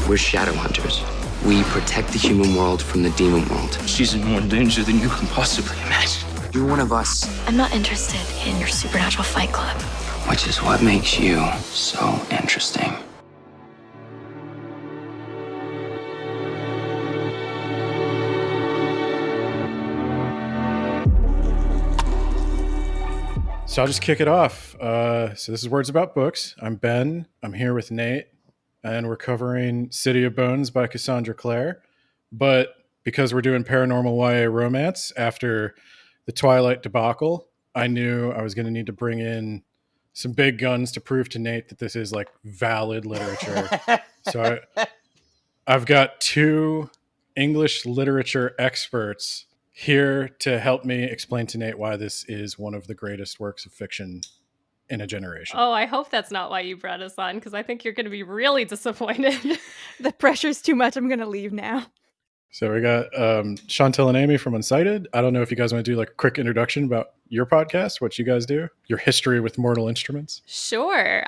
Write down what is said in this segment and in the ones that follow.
We're shadow hunters. We protect the human world from the demon world. She's in more danger than you can possibly imagine. You're one of us. I'm not interested in your supernatural fight club. Which is what makes you so interesting. So I'll just kick it off. So this is Words About Books. I'm Ben. I'm here with Nate. And we're covering City of Bones by Cassandra Clare. But because we're doing paranormal YA romance after the Twilight debacle, I knew I was going to need to bring in some big guns to prove to Nate that this is like valid literature. So I've got two English literature experts here to help me explain to Nate why this is one of the greatest works of fiction in a generation. Oh, I hope that's not why you brought us on, because I think you're going to be really disappointed. The pressure's too much. I'm going to leave now. So we got Chantelle and Amy from Uncited. I don't know if you guys want to do like a quick introduction about your podcast, what you guys do, your history with Mortal Instruments. Sure.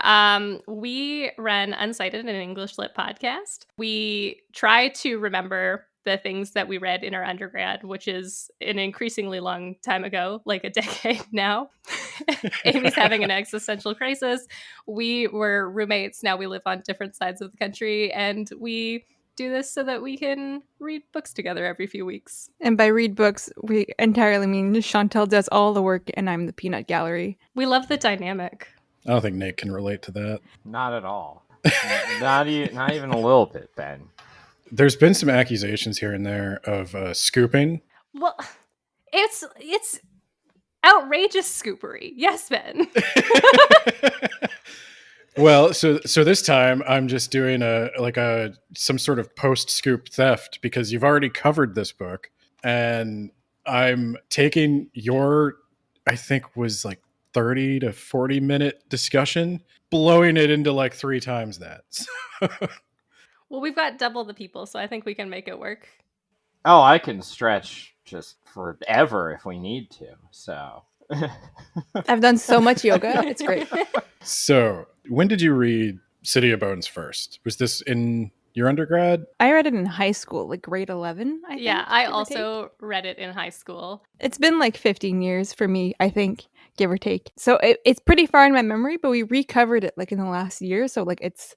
We run Uncited, an English lit podcast. We try to remember the things that we read in our undergrad, which is an increasingly long time ago, like a decade now. Amy's having an existential crisis. We were roommates. Now we live on different sides of the country, and we do this so that we can read books together every few weeks. And by read books, we entirely mean Chantelle does all the work and I'm the peanut gallery. We love the dynamic. I don't think Nate can relate to that. Not at all. not even a little bit, Ben. There's been some accusations here and there of scooping. Well, it's outrageous scoopery. Yes, Ben. Well, so this time I'm just doing some sort of post-scoop theft because you've already covered this book, and I'm taking your, I think was like 30 to 40 minute discussion, blowing it into like 3 times that. Well, we've got double the people, so I think we can make it work. Oh, I can stretch just forever if we need to. So I've done so much yoga. It's great. So when did you read City of Bones first? Was this in your undergrad? I read it in high school, like grade 11, I think. Yeah, I also read it in high school. It's been like 15 years for me, I think, give or take. So it's pretty far in my memory, but we recovered it like in the last year. So like it's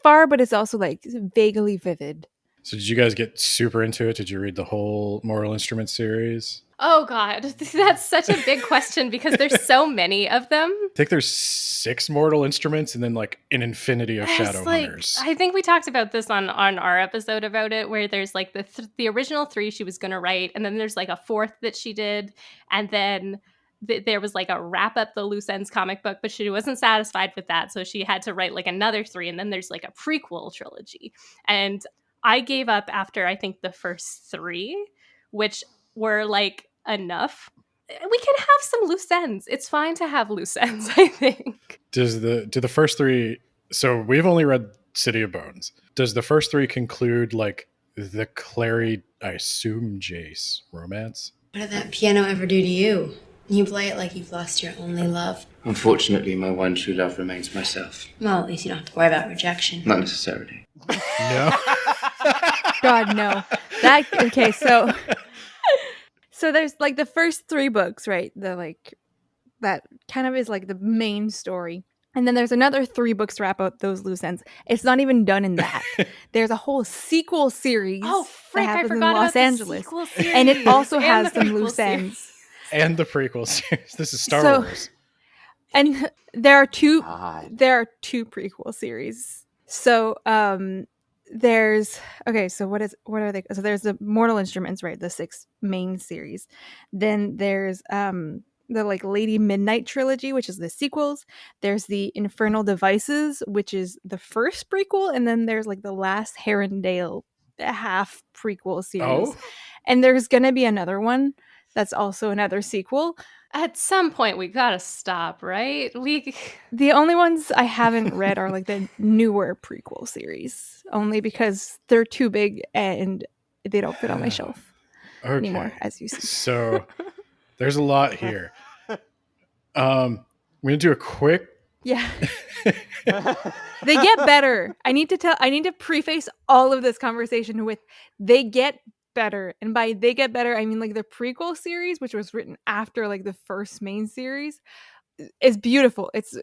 far, but it's also like vaguely vivid. So did you guys get super into it? Did you read the whole Mortal Instruments series? Oh, God. That's such a big question because there's so many of them. I think there's 6 Mortal Instruments and then like an infinity of shadow hunters. I think we talked about this on our episode about it, where there's like the original 3 she was going to write, and then there's like a 4th that she did, and then there was like a wrap up the loose ends comic book, but she wasn't satisfied with that, so she had to write like another 3, and then there's like a prequel trilogy. And I gave up after I think the first 3, which were like enough. We can have some loose ends. It's fine to have loose ends, I think. Do the first 3, so we've only read City of Bones. Does the first 3 conclude like the Clary, I assume Jace romance? What did that piano ever do to you? You play it like you've lost your only love. Unfortunately, my one true love remains myself. Well, at least you don't have to worry about rejection. Not necessarily. No. God, no. Okay, so there's like the first 3 books, right? The like that kind of is like the main story. And then there's another 3 books to wrap up those loose ends. It's not even done in that. There's a whole sequel series Frick, that happens I in forgot Los about Angeles. the sequel series. And it also And has the some prequel loose series. ends. And the prequel series. This is Star Wars. And there are 2 God. prequel series. So there's what are they? So there's the Mortal Instruments, right? The 6 main series. Then there's the like Lady Midnight trilogy, which is the sequels. There's the Infernal Devices, which is the first prequel, and then there's like the Last Herondale half prequel series. Oh. And there's gonna be another one that's also another sequel. At some point, we gotta stop, right? The only ones I haven't read are like the newer prequel series, only because they're too big and they don't fit on my shelf anymore, as you see. So there's a lot here. We're gonna do a quick Yeah. They get better. I need to preface all of this conversation with they get better. And by they get better, I mean like the prequel series, which was written after like the first main series, is beautiful. It's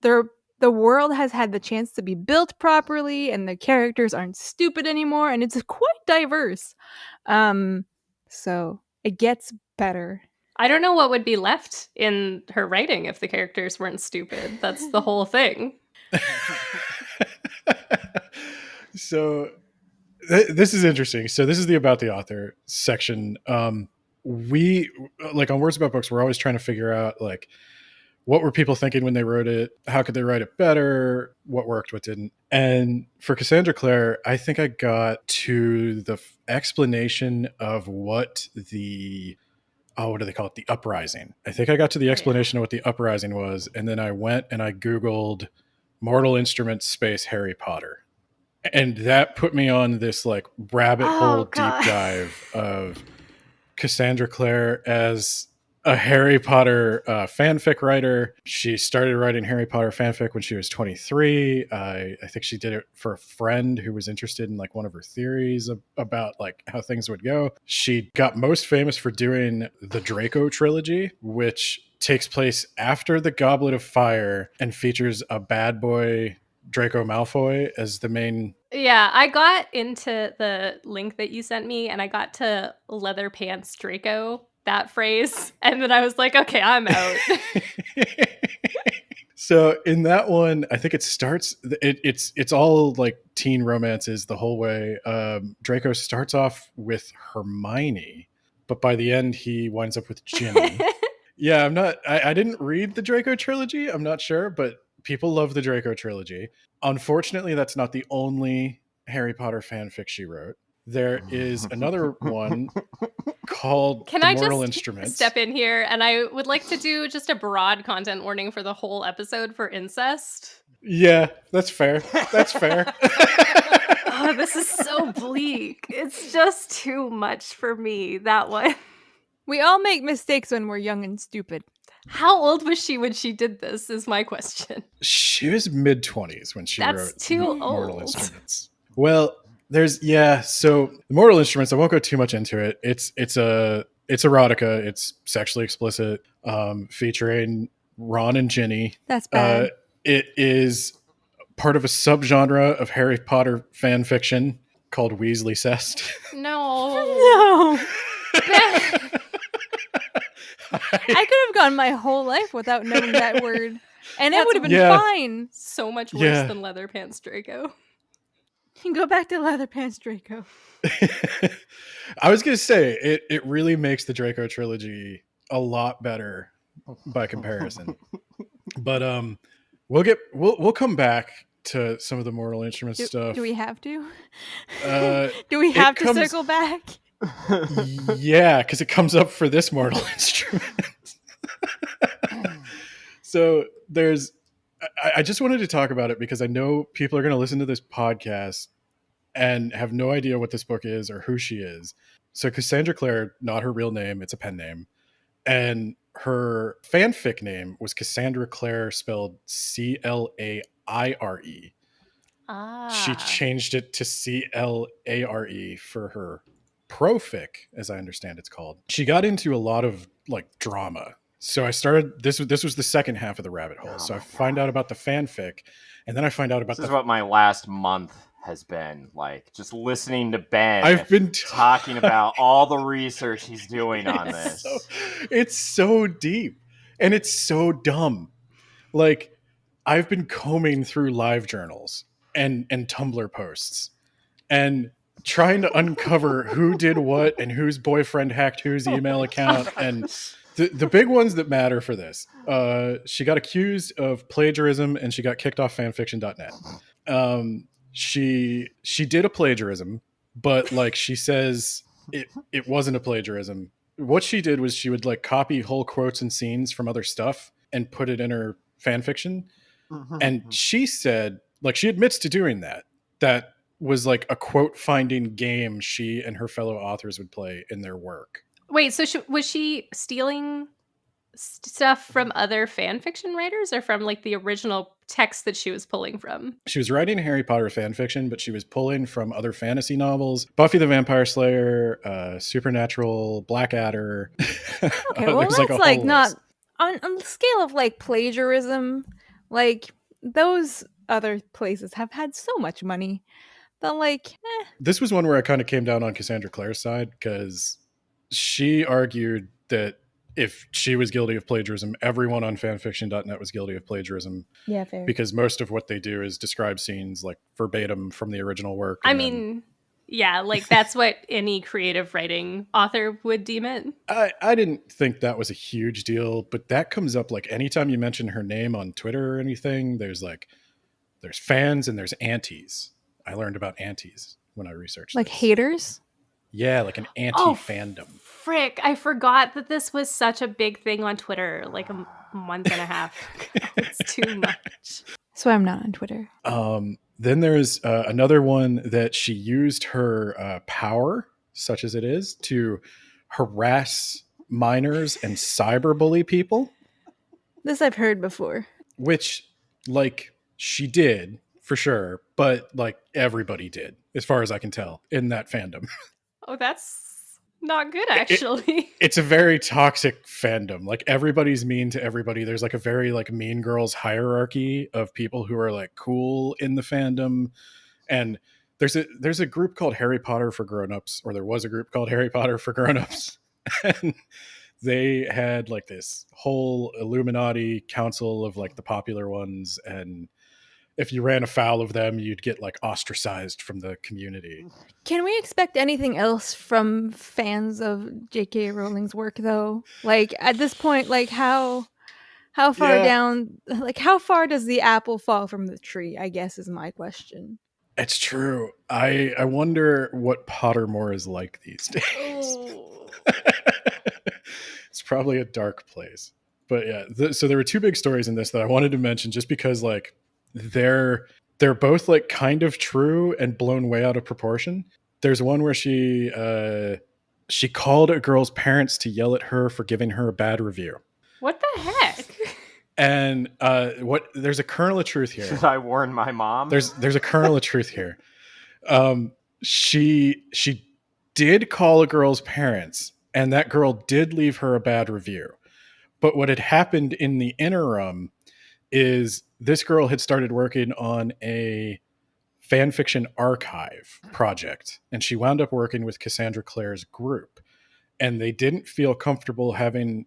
the world has had the chance to be built properly and the characters aren't stupid anymore and it's quite diverse. So it gets better. I don't know what would be left in her writing if the characters weren't stupid. That's the whole thing. So this is interesting. So this is the about the author section. We like on Words About Books, we're always trying to figure out like what were people thinking when they wrote it? How could they write it better? What worked, what didn't? And for Cassandra Clare, I think I got to the explanation of what the what do they call it? The uprising. I think I got to the explanation of what the uprising was, and then I went and I Googled Mortal Instruments space Harry Potter. And that put me on this like rabbit hole deep dive of Cassandra Clare as a Harry Potter fanfic writer. She started writing Harry Potter fanfic when she was 23. I think she did it for a friend who was interested in like one of her theories about like how things would go. She got most famous for doing the Draco trilogy, which takes place after the Goblet of Fire and features a bad boy Draco Malfoy as the main. Yeah, I got into the link that you sent me and I got to leather pants Draco, that phrase, and then I was like, okay, I'm out. So in that one, I think it starts. It's all like teen romances the whole way. Draco starts off with Hermione, but by the end he winds up with Ginny. Yeah, I'm not. I didn't read the Draco trilogy. I'm not sure, but people love the Draco trilogy. Unfortunately, that's not the only Harry Potter fanfic she wrote. There is another one called Can The I Mortal just Instruments. step in here? And I would like to do just a broad content warning for the whole episode for incest. Yeah, that's fair. That's fair. Oh, this is so bleak. It's just too much for me, that one. We all make mistakes when we're young and stupid. How old was she when she did this is my question. She was mid-20s when she That's wrote too Mortal old. Instruments. Well, so the Mortal Instruments, I won't go too much into it. It's erotica, it's sexually explicit, featuring Ron and Ginny. That's bad. It is part of a subgenre of Harry Potter fan fiction called Weasley Cest. No. No. I could have gone my whole life without knowing that word. And it would have been fine. So much worse than leather pants Draco. You can go back to leather pants Draco. I was gonna say it really makes the Draco trilogy a lot better by comparison. But we'll come back to some of the Mortal Instruments stuff. Do we have to? Do we have to circle back? Yeah, because it comes up for this Mortal Instrument. So I just wanted to talk about it because I know people are going to listen to this podcast and have no idea what this book is or who she is. So Cassandra Clare, not her real name, it's a pen name. And her fanfic name was Cassandra Clare, spelled Claire. She changed it to Clare for her profic, as I understand it's called. She got into a lot of like drama. So I started this was the second half of the rabbit hole. So I find out about the fanfic, and then I find out about this is what my last month has been like, just listening to Ben. I've been talking about all the research he's doing on this. It's so deep and it's so dumb. Like, I've been combing through live journals and Tumblr posts and trying to uncover who did what and whose boyfriend hacked whose email account. And the big ones that matter for this, she got accused of plagiarism and she got kicked off fanfiction.net. She did a plagiarism, but like she says it wasn't a plagiarism. What she did was she would like copy whole quotes and scenes from other stuff and put it in her fan fiction. And she said, like, she admits to doing that. That was like a quote finding game she and her fellow authors would play in their work. Wait, so was she stealing stuff from other fan fiction writers or from like the original text that she was pulling from? She was writing Harry Potter fan fiction, but she was pulling from other fantasy novels: Buffy the Vampire Slayer, Supernatural, Blackadder. Okay, well, There's that's a like whole not list. on the scale of like plagiarism. Like those other places have had so much money. That like, This was one where I kind of came down on Cassandra Clare's side because she argued that if she was guilty of plagiarism, everyone on fanfiction.net was guilty of plagiarism yeah, fair. because most of what they do is describe scenes like verbatim from the original work. I and then- mean, yeah, like that's what any creative writing author would deem it. I didn't think that was a huge deal, but that comes up like anytime you mention her name on Twitter or anything, there's fans and there's antis. I learned about antis when I researched Like this. haters. Yeah, like an anti-fandom. Frick, I forgot that this was such a big thing on Twitter like a month and a half ago. It's too much. So I'm not on Twitter. Then there's another one that she used her power, such as it is, to harass minors and cyberbully people, This I've heard before. which, like, she did for sure, but like everybody did, as far as I can tell, in that fandom. Oh, that's not good, actually. It's a very toxic fandom. Like everybody's mean to everybody. There's like a very like Mean Girls hierarchy of people who are like cool in the fandom. And there's a group called Harry Potter for Grown-ups, or there was a group called Harry Potter for Grown-ups. And they had like this whole Illuminati council of like the popular ones, and if you ran afoul of them, you'd get like ostracized from the community. Can we expect anything else from fans of J.K. Rowling's work, though? Like at this point, like how far Yeah. down? Like how far does the apple fall from the tree? I guess is my question. It's true. I wonder what Pottermore is like these days. Oh. It's probably a dark place. But yeah, so there were two big stories in this that I wanted to mention just because like they're both like kind of true and blown way out of proportion. There's one where she called a girl's parents to yell at her for giving her a bad review. What the heck? And there's a kernel of truth here. Should I warn my mom? There's a kernel of truth here. She did call a girl's parents, and that girl did leave her a bad review. But what had happened in the interim is this girl had started working on a fan fiction archive project, and she wound up working with Cassandra Clare's group. And they didn't feel comfortable having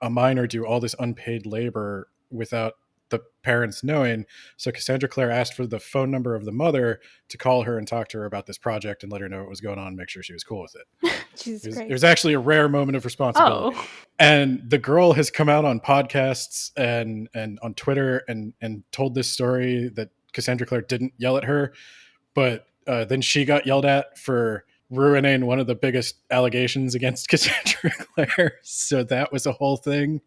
a minor do all this unpaid labor without the parents knowing. So Cassandra Clare asked for the phone number of the mother to call her and talk to her about this project and let her know what was going on and make sure she was cool with it. Jesus Christ. It was actually a rare moment of responsibility. Oh. And the girl has come out on podcasts and on Twitter and told this story that Cassandra Clare didn't yell at her, but then she got yelled at for ruining one of the biggest allegations against Cassandra Clare. So that was a whole thing.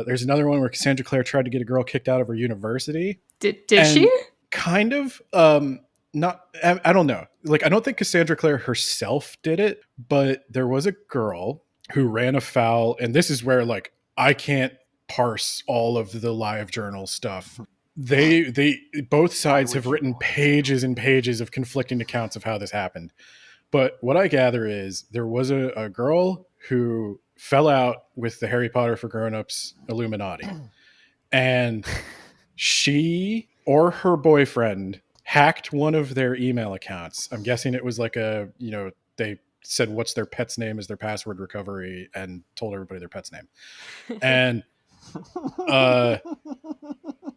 There's another one where Cassandra Clare tried to get a girl kicked out of her university. Did And she? Kind of. Not. I don't know. Like, I don't think Cassandra Clare herself did it, but there was a girl who ran afoul, and this is where like I can't parse all of the live journal stuff. They both sides have written pages and pages of conflicting accounts of how this happened. But what I gather is there was a girl who fell out with the Harry Potter for Grown-ups Illuminati. And she or her boyfriend hacked one of their email accounts. I'm guessing it was like they said what's their pet's name as their password recovery and told everybody their pet's name. And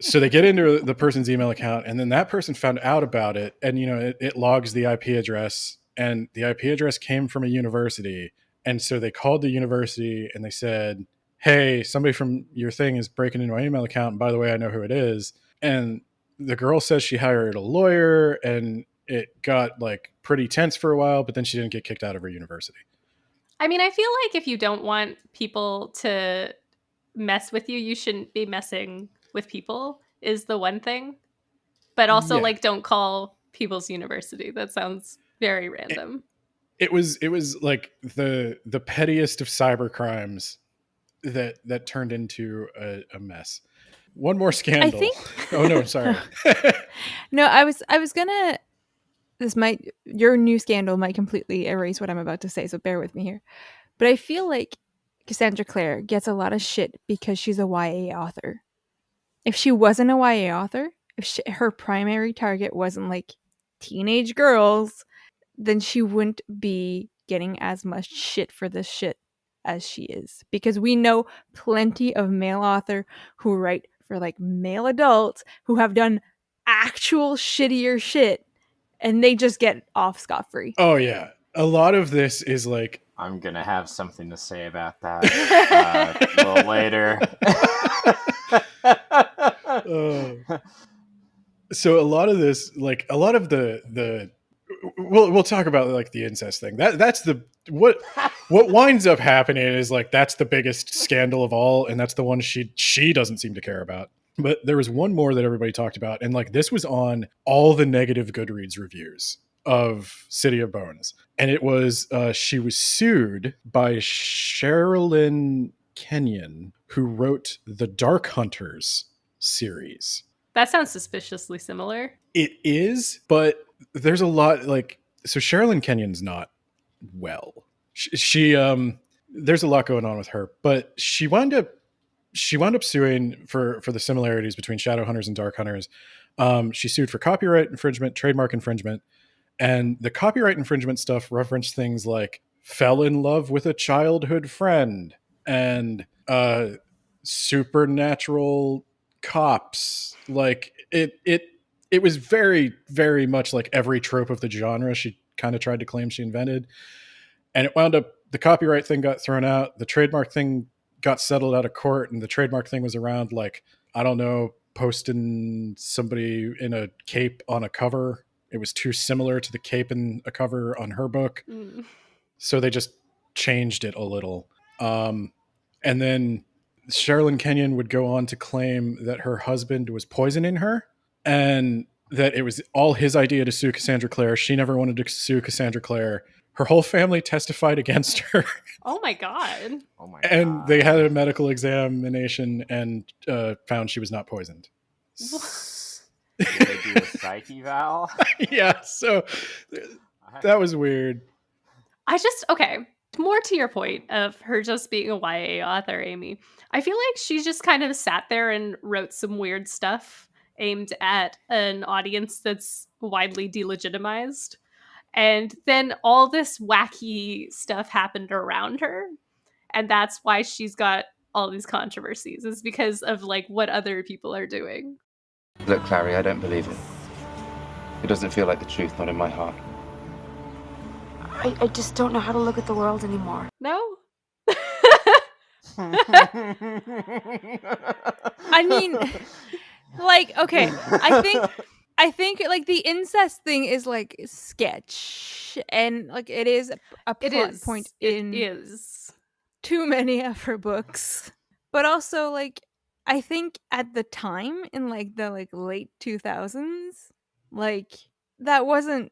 so they get into the person's email account, and then that person found out about it, and it logs the IP address, and the IP address came from a university. And so they called the university and they said, hey, somebody from your thing is breaking into my email account, and by the way, I know who it is. And the girl says she hired a lawyer, and it got like pretty tense for a while, but then she didn't get kicked out of her university. I mean, I feel like if you don't want people to mess with you, you shouldn't be messing with people is the one thing. But also, Yeah. like, don't call people's university. That sounds very random. It was like the pettiest of cyber crimes. that turned into a mess. One more scandal. think- Oh no, sorry. No, I was gonna. Your new scandal might completely erase what I'm about to say, so bear with me here. But I feel like Cassandra Clare gets a lot of shit because she's a YA author. If she wasn't a YA author, if her primary target wasn't like teenage girls, then she wouldn't be getting as much shit for this shit as she is. Because we know plenty of male author who write for like male adults who have done actual shittier shit and they just get off scot-free. Oh yeah. A lot of this is like I'm gonna have something to say about that a little later. So a lot of this, like a lot of the we'll talk about like the incest thing. That's the what winds up happening is like that's the biggest scandal of all, and that's the one she doesn't seem to care about. But there was one more that everybody talked about, and like this was on all the negative Goodreads reviews of City of Bones, and it was she was sued by Sherilyn Kenyon, who wrote the Dark Hunters series. That sounds suspiciously similar. It is, but there's a lot like so. Sherilyn Kenyon's not well. She there's a lot going on with her, but she wound up suing for the similarities between Shadowhunters and Dark Hunters. She sued for copyright infringement, trademark infringement, and the copyright infringement stuff referenced things like fell in love with a childhood friend and supernatural cops. Like it was very, very much like every trope of the genre she kind of tried to claim she invented. And it wound up, the copyright thing got thrown out, the trademark thing got settled out of court, and the trademark thing was around like, I don't know, posting somebody in a cape on a cover. It was too similar to the cape in a cover on her book. So they just changed it a little. And then Sherilyn Kenyon would go on to claim that her husband was poisoning her and that it was all his idea to sue Cassandra Clare. She never wanted to sue Cassandra Clare. Her whole family testified against her. Oh my god. Oh my And God. they had a medical examination and found she was not poisoned. Did they do a psych eval? Yeah, so that was weird. Okay, more to your point of her just being a YA author, Amy. I feel like she just kind of sat there and wrote some weird stuff aimed at an audience that's widely delegitimized. And then all this wacky stuff happened around her. And that's why she's got all these controversies, is because of like what other people are doing. Look, Clary, I don't believe it. It doesn't feel like the truth, not in my heart. I just don't know how to look at the world anymore. No? I mean, like, okay, I think like the incest thing is like sketch, and like it is a plot point in too many of her books. But also, like, I think at the time in like the like late 2000s, like that wasn't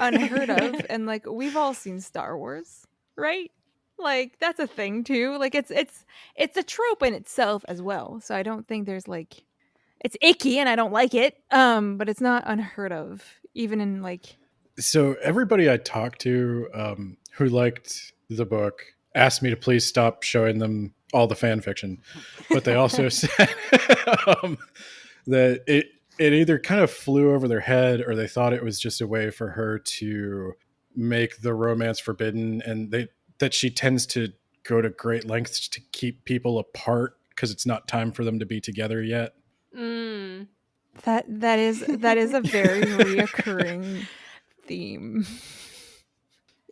unheard of, and like we've all seen Star Wars, right? Like that's a thing too. Like it's a trope in itself as well. So I don't think there's like it's icky and I don't like it. But it's not unheard of, even in like. So everybody I talked to who liked the book asked me to please stop showing them all the fan fiction, but they also said that it either kind of flew over their head or they thought it was just a way for her to make the romance forbidden, and that she tends to go to great lengths to keep people apart because it's not time for them to be together yet. That is a very reoccurring theme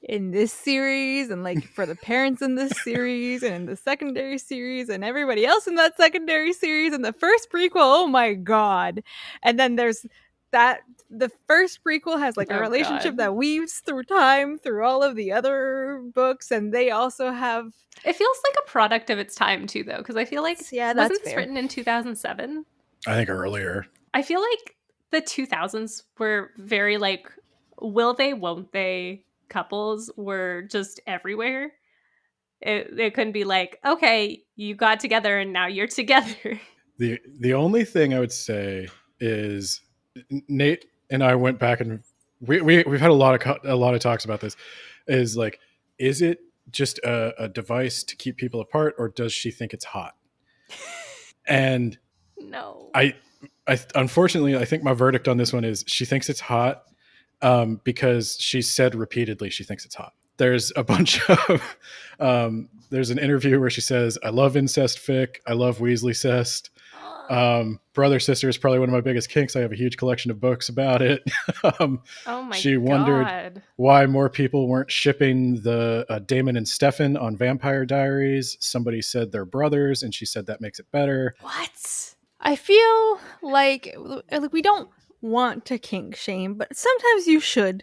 in this series, and like for the parents in this series and in the secondary series and everybody else in that secondary series and the first prequel. Oh my god. And then there's that the first prequel has like a relationship that weaves through time through all of the other books, and they also have. It feels like a product of its time too, though, because I feel like wasn't this written in 2007? I think earlier. I feel like the 2000s were very like will they, won't they couples were just everywhere. It couldn't be like, okay, you got together and now you're together. The only thing I would say is Nate and I went back and we've had a lot of talks about this. Is like, is it just a device to keep people apart, or does she think it's hot? And No. I unfortunately I think my verdict on this one is she thinks it's hot, because she said repeatedly she thinks it's hot. There's a bunch of there's an interview where she says, "I love incest fic. I love Weasley cest. Brother sister is probably one of my biggest kinks. I have a huge collection of books about it." Oh my She God. wondered why more people weren't shipping the Damon and Stefan on Vampire Diaries. Somebody said they're brothers, and she said that makes it better. What? I feel like we don't want to kink shame, but sometimes you should.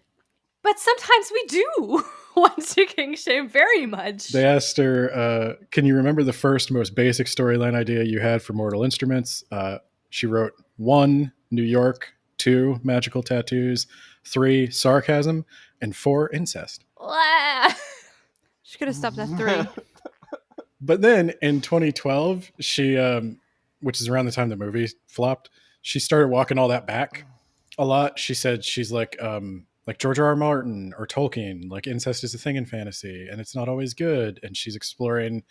But sometimes we do want to king shame very much. They asked her, can you remember the first most basic storyline idea you had for Mortal Instruments? She wrote 1, New York, 2, magical tattoos, 3, sarcasm, and 4, incest. She could have stopped at 3. But then in 2012, she, which is around the time the movie flopped, she started walking all that back a lot. She said she's like George R. R. Martin or Tolkien, like incest is a thing in fantasy and it's not always good. And she's exploring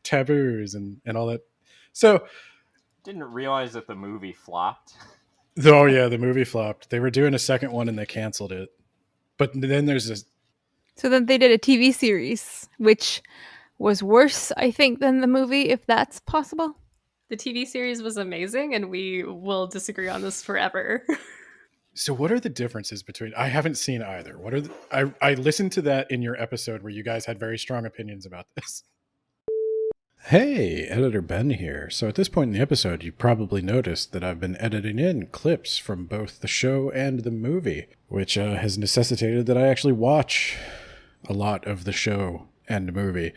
taboos and all that. So Didn't realize that the movie flopped. oh yeah, the movie flopped. They were doing a second one and they canceled it. But then there's this. So then they did a TV series, which was worse, I think, than the movie, if that's possible. The TV series was amazing, and we will disagree on this forever. So what are the differences between? I haven't seen either. What are I listened to that in your episode where you guys had very strong opinions about this. Hey, Editor Ben here. So at this point in the episode, you probably noticed that I've been editing in clips from both the show and the movie, which has necessitated that I actually watch a lot of the show and the movie.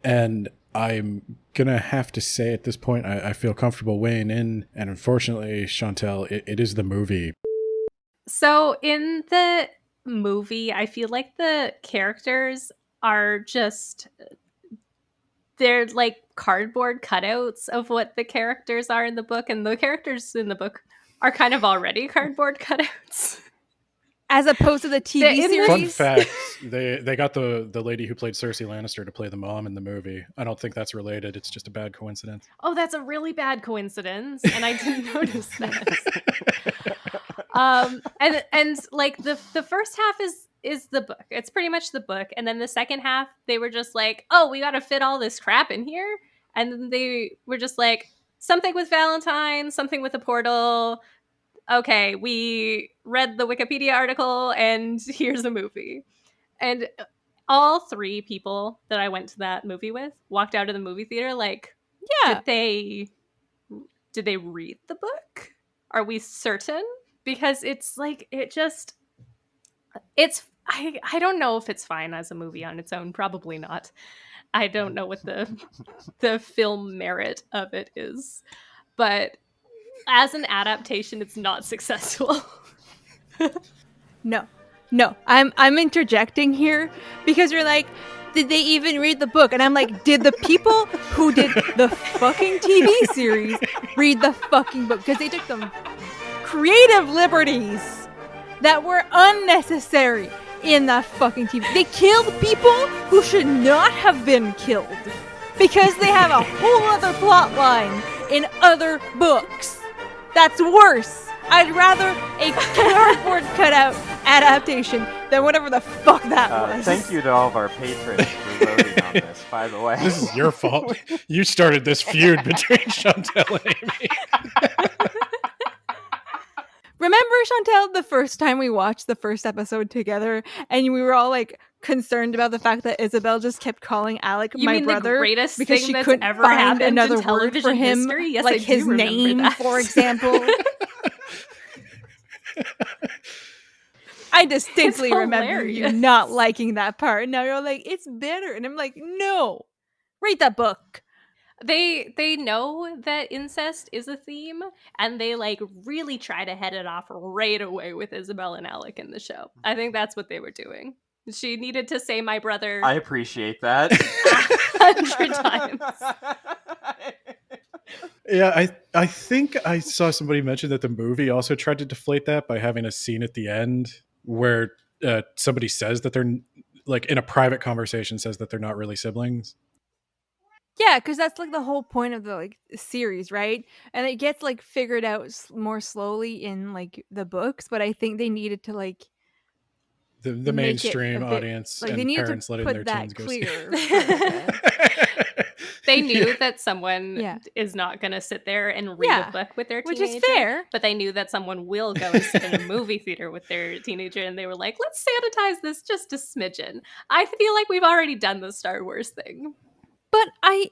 And I'm going to have to say at this point, I feel comfortable weighing in. And unfortunately, Chantelle, it is the movie. So in the movie, I feel like the characters are just, they're like cardboard cutouts of what the characters are in the book, and the characters in the book are kind of already cardboard cutouts. As opposed to the TV series. Fun fact, they got the lady who played Cersei Lannister to play the mom in the movie. I don't think that's related. It's just a bad coincidence. Oh, that's a really bad coincidence, and I didn't notice that. And like the first half is the book. It's pretty much the book, and then the second half they were just like, oh, we got to fit all this crap in here, and then they were just like, something with Valentine, something with a portal. Okay, we read the Wikipedia article, and here's a movie. And all 3 people that I went to that movie with walked out of the movie theater like, yeah, did they read the book? Are we certain? Because it's like, I don't know if it's fine as a movie on its own. Probably not. I don't know what the film merit of it is, but as an adaptation, it's not successful. No. I'm interjecting here because you're like, did they even read the book? And I'm like, did the people who did the fucking TV series read the fucking book? Because they took some creative liberties that were unnecessary in that fucking TV. They killed people who should not have been killed because they have a whole other plot line in other books. That's worse. I'd rather a cardboard cutout adaptation than whatever the fuck that was. Thank you to all of our patrons for voting on this, by the way. This is your fault. You started this feud between Chantelle and Amy. Remember, Chantelle, the first time we watched the first episode together, and we were all like concerned about the fact that Isabel just kept calling Alec You my mean brother the greatest because thing she that's couldn't ever find happened another in word television for him, history? Yes, like I do his remember name, that. for example. I distinctly remember you hilarious. not liking that part. Now you're like, it's better, and I'm like, no, read that book. They know that incest is a theme, and they like really try to head it off right away with Isabel and Alec in the show. I think that's what they were doing. She needed to say my brother I appreciate that. 100 times. Yeah, I think I saw somebody mention that the movie also tried to deflate that by having a scene at the end where somebody says that they're like in a private conversation says that they're not really siblings. Yeah, because that's like the whole point of the like series, right? And it gets like figured out more slowly in like the books, but I think they needed to like The make it a mainstream bit audience like they and needed parents to letting their put that teens go see. clear. For They knew that someone Yeah. is not going to sit there and read Yeah, a book with their which teenager. is fair. But they knew that someone will go and sit in a movie theater with their teenager, and they were like, let's sanitize this just a smidgen. I feel like we've already done the Star Wars thing. But I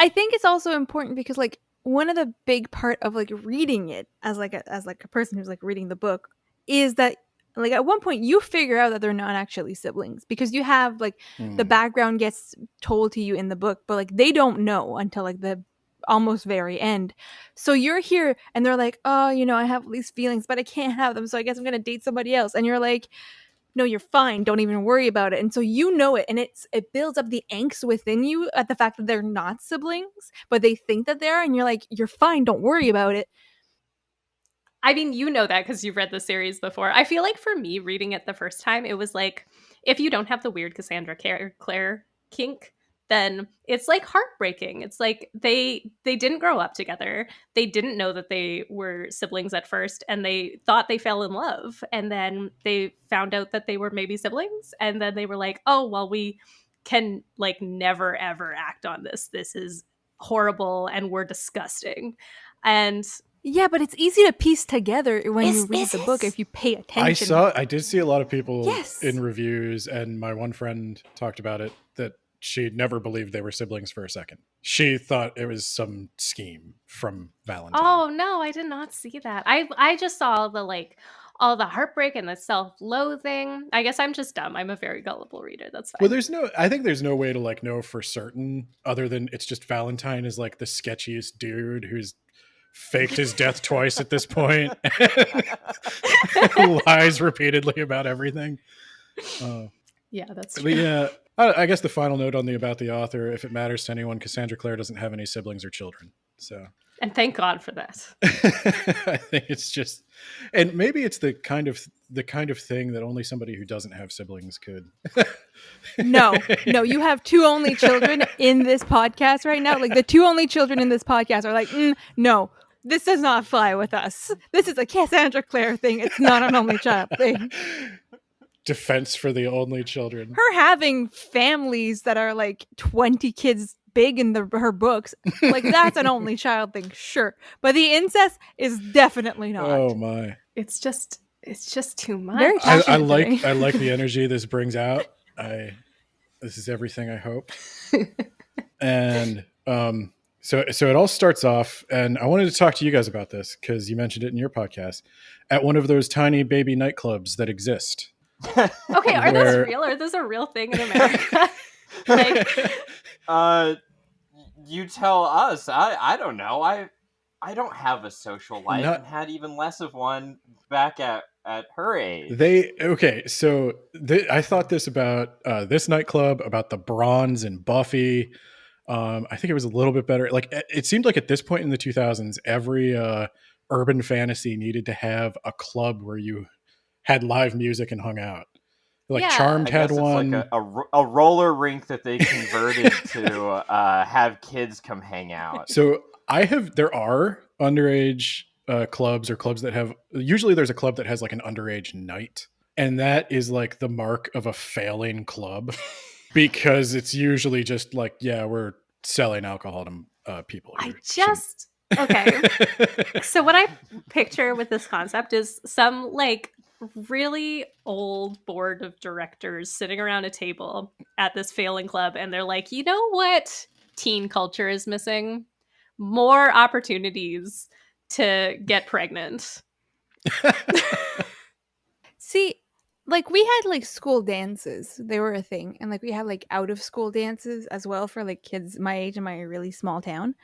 think it's also important because like one of the big part of like reading it as like a person who's like reading the book is that like at one point you figure out that they're not actually siblings because you have like the background gets told to you in the book, but like they don't know until like the almost very end. So you're here and they're like, oh, you know, I have these feelings, but I can't have them, so I guess I'm gonna date somebody else. And you're like, no, you're fine, don't even worry about it. And so you know it, and it builds up the angst within you at the fact that they're not siblings, but they think that they are, and you're like, you're fine, don't worry about it. I mean, you know that because you've read the series before. I feel like for me, reading it the first time, it was like, if you don't have the weird Cassandra Clare kink, then it's like heartbreaking. It's like they didn't grow up together. They didn't know that they were siblings at first, and they thought they fell in love. And then they found out that they were maybe siblings. And then they were like, oh, well, we can like never, ever act on this. This is horrible and we're disgusting. And Yeah, but it's easy to piece together when you read the book if you pay attention. I did see a lot of people Yes. in reviews, and my one friend talked about it, that she never believed they were siblings for a second. She thought it was some scheme from Valentine. Oh no, I did not see that. I just saw the like all the heartbreak and the self-loathing. I guess I'm just dumb. I'm a very gullible reader. That's fine. Well, I think there's no way to like know for certain other than it's just Valentine is like the sketchiest dude who's faked his death twice at this point. Lies repeatedly about everything. Yeah, that's true. But yeah, I guess the final note on the about the author, if it matters to anyone, Cassandra Clare doesn't have any siblings or children. So, and thank God for that. I think it's just, and maybe it's the kind of thing that only somebody who doesn't have siblings could. No, you have two only children in this podcast right now. Like the two only children in this podcast are like, no, this does not fly with us. This is a Cassandra Clare thing. It's not an only child thing. Defense for the only children. Her having families that are like 20 kids big in her books, like that's an only child thing, sure. But the incest is definitely not. Oh my. It's just too much. Very I like the energy this brings out. This is everything I hoped. And so it all starts off, and I wanted to talk to you guys about this because you mentioned it in your podcast, at one of those tiny baby nightclubs that exist. Okay, are those real? Are those a real thing in America? Like, you tell us. I don't know. I don't have a social life and had even less of one back at her age. I thought this about this nightclub, about the Bronze and Buffy. I think it was a little bit better. Like it seemed like at this point in the 2000s, every urban fantasy needed to have a club where you had live music and hung out. Like Yeah. Charmed had It's one. like a roller rink that they converted to have kids come hang out. So there are underage clubs, or clubs that have, usually there's a club that has like an underage night. And that is like the mark of a failing club because it's usually just like, yeah, we're selling alcohol to people. Okay. So what I picture with this concept is some like really old board of directors sitting around a table at this failing club, and they're like, you know what teen culture is missing? More opportunities to get pregnant. See, like we had like school dances, they were a thing, and like we had like out of school dances as well for like kids my age in my really small town.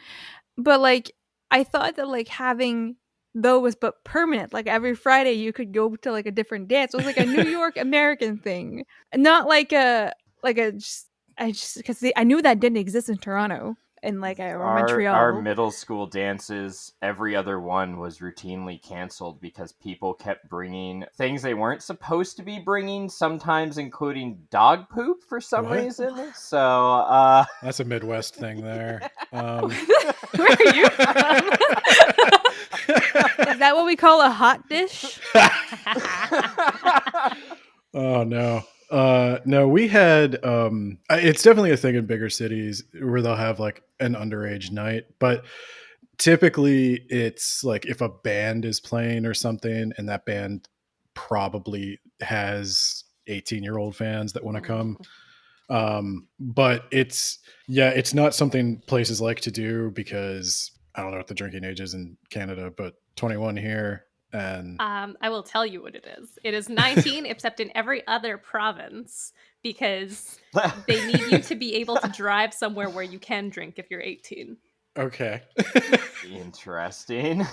But like I thought that like having though, was but permanent. Like every Friday, you could go to like a different dance. It was like a New York American thing, not like a because I knew that didn't exist in Toronto and like or Montreal. Our middle school dances, every other one was routinely canceled because people kept bringing things they weren't supposed to be bringing, sometimes including dog poop for some reason. So that's a Midwest thing there. Where are you from? Is that what we call a hot dish? Oh no. No, we had it's definitely a thing in bigger cities where they'll have like an underage night, but typically it's like if a band is playing or something and that band probably has 18-year-old fans that want to come. But it's not something places like to do because I don't know what the drinking age is in Canada, but 21 here. And I will tell you what it is. It is 19, except in every other province, because they need you to be able to drive somewhere where you can drink if you're 18. Okay. Interesting.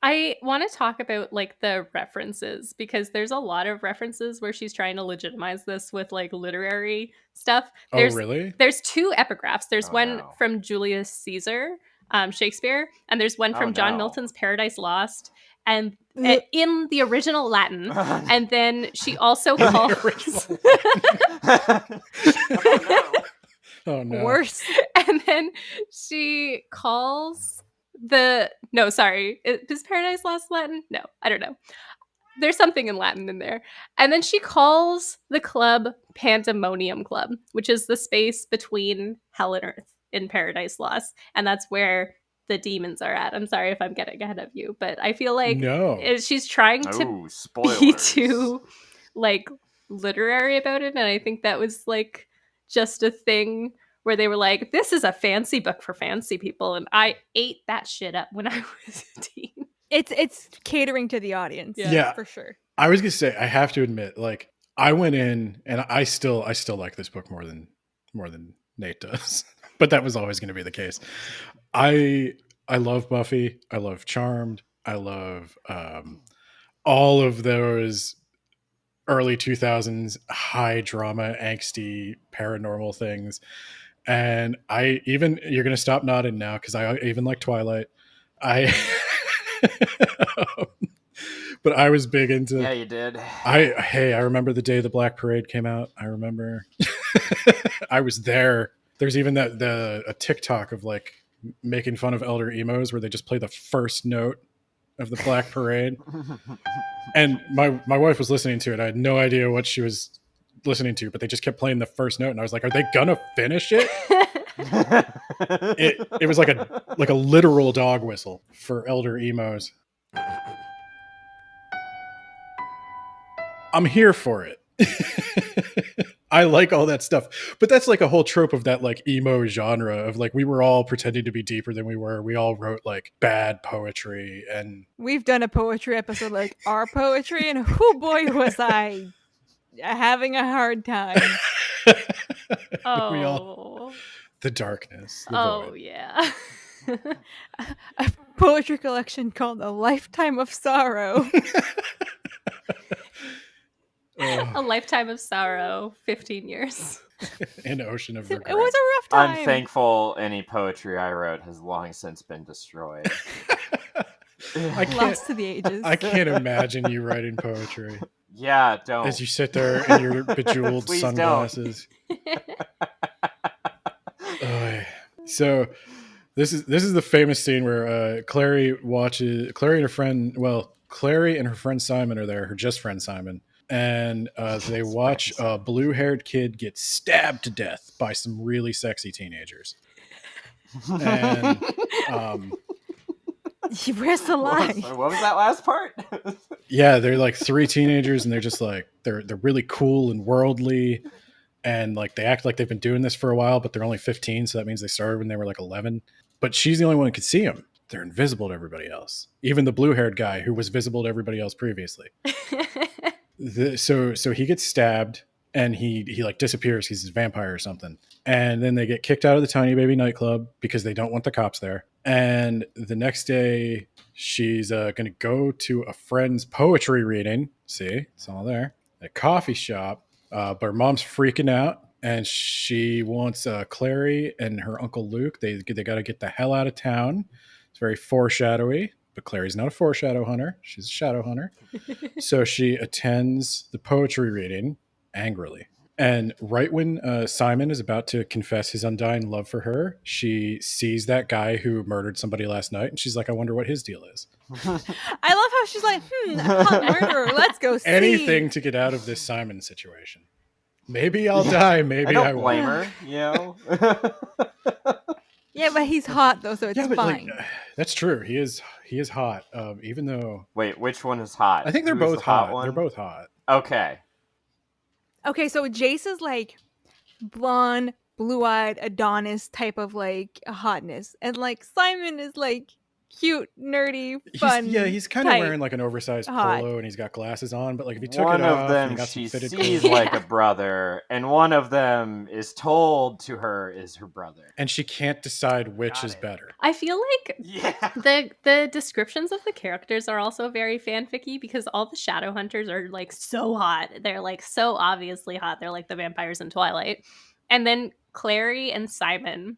I want to talk about like the references, because there's a lot of references where she's trying to legitimize this with like literary stuff. Really? There's 2 epigraphs. There's one from Julius Caesar, Shakespeare, and there's one from John Milton's Paradise Lost, and in the original Latin. And then she also calls Oh no. Worse. And then she calls is Paradise Lost Latin? No, I don't know. There's something in Latin in there. And then she calls the club Pandemonium Club, which is the space between hell and earth in Paradise Lost. And that's where the demons are at. I'm sorry if I'm getting ahead of you, but I feel like she's trying to be too like literary about it. And I think that was like just a thing where they were like, this is a fancy book for fancy people. And I ate that shit up when I was a teen. It's catering to the audience. Yeah, for sure. I was gonna say, I have to admit, like I went in and I still like this book more than Nate does, but that was always going to be the case. I love Buffy. I love Charmed. I love all of those early 2000s high drama, angsty, paranormal things. And you're going to stop nodding now because I even like Twilight. But I was big into. Yeah, you did. I remember the day the Black Parade came out. I remember. I was there. There's even a TikTok of like making fun of elder emos where they just play the first note of the Black Parade. And my wife was listening to it. I had no idea what she was listening to, but they just kept playing the first note, and I was like, "Are they gonna finish it?" It was like a literal dog whistle for elder emos. I'm here for it. I like all that stuff, but that's like a whole trope of that like emo genre of like we were all pretending to be deeper than we were. We all wrote like bad poetry, and we've done a poetry episode like our poetry, and oh boy was I having a hard time. The darkness. The void. Yeah. A poetry collection called A Lifetime of Sorrow. A Lifetime of Sorrow, 15 years. An ocean of regret. It was a rough time. I'm thankful any poetry I wrote has long since been destroyed. Lost to the ages. I can't imagine you writing poetry. Yeah, don't. As you sit there in your bejeweled sunglasses. So this is the famous scene where Clary and her friend Simon are there, her just friend Simon. And they watch a blue-haired kid get stabbed to death by some really sexy teenagers. And where's the line? What was that last part? Yeah, they're like 3 teenagers, and they're just like they're really cool and worldly, and like they act like they've been doing this for a while, but they're only 15, so that means they started when they were like 11. But she's the only one who could see them. They're invisible to everybody else, even the blue-haired guy who was visible to everybody else previously. So he gets stabbed and he like disappears. He's a vampire or something. And then they get kicked out of the Tiny Baby nightclub because they don't want the cops there. And the next day, she's going to go to a friend's poetry reading. See, it's all there. At a coffee shop. But her mom's freaking out. And she wants Clary and her Uncle Luke. They got to get the hell out of town. It's very foreshadowy. But Clary's not a foreshadow hunter. She's a shadow hunter. So she attends the poetry reading angrily. And right when Simon is about to confess his undying love for her, she sees that guy who murdered somebody last night. And she's like, I wonder what his deal is. I love how she's like, hot murderer, let's go see. Anything to get out of this Simon situation. Maybe I'll die. Maybe I I don't won't. blame her, you know? Yeah, but he's hot though, so it's Yeah, but fine. that's true. He is hot. Even though Wait, which one is hot? I think they're Who's both the hot. one? They're both hot. Okay. Okay, so Jace is like blonde, blue-eyed Adonis type of like hotness, and like Simon is like cute, nerdy, fun. He's kind of type. wearing like an oversized hot. polo, and he's got glasses on. But like if he took One it of off, and them he got some she fitted sees clothes, like a brother, and one of them is told to her is her brother. and she can't decide which Got is it. better. I feel like Yeah. the descriptions of the characters are also very fanficky because all the shadow hunters are like so hot. They're like so obviously hot. They're like the vampires in Twilight. And then Clary and Simon,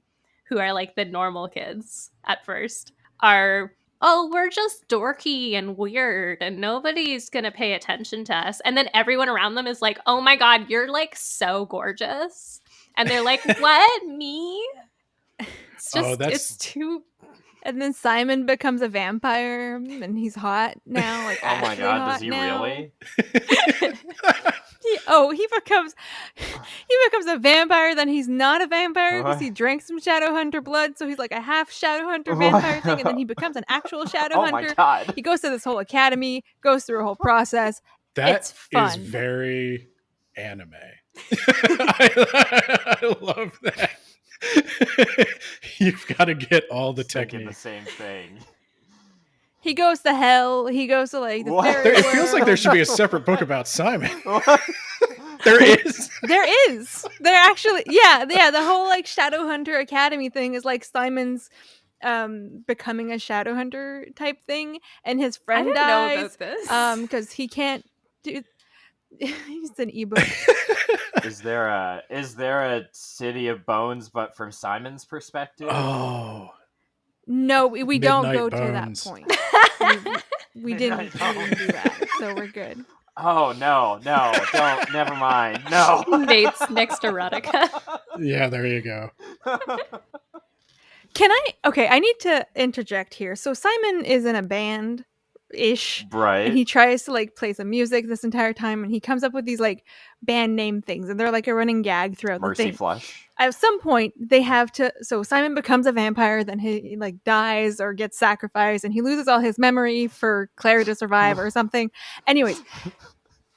who are like the normal kids at first, are, oh, we're just dorky and weird and nobody's gonna pay attention to us. And then everyone around them is like, oh my god, you're like so gorgeous. And they're like, what? Me? It's just, it's too. And then Simon becomes a vampire, and he's hot now. Like, Oh my actually god, hot does he now. really? He becomes a vampire. Then he's not a vampire because he drank some Shadowhunter blood. So he's like a half Shadowhunter vampire thing, and then he becomes an actual Shadowhunter. Oh my god. He goes to this whole academy, goes through a whole process. It's That fun. is very anime. I love that. You've got to get all the Thinking the techniques. same thing. He goes to hell. He goes to like the What? fairy It feels like there world. should be a separate book about Simon. There is. There is. There actually, yeah. The whole like Shadowhunter Academy thing is like Simon's becoming a Shadowhunter type thing, and his I friend didn't know dies about this. because he can't do. It's an ebook. Is there a City of Bones but from Simon's perspective? Oh. No, we don't Midnight go to that Bones. point. We didn't do that, so we're good. Oh no, don't never mind. No. Nate's next erotica. Yeah, there you go. I need to interject here. So Simon is in a band ish. Right. And he tries to like play some music this entire time, and he comes up with these like band name things, and they're like a running gag throughout the Mercy thing. Flush. At some point, they have to. So Simon becomes a vampire, then he like dies or gets sacrificed, and he loses all his memory for Claire to survive or something. Anyways,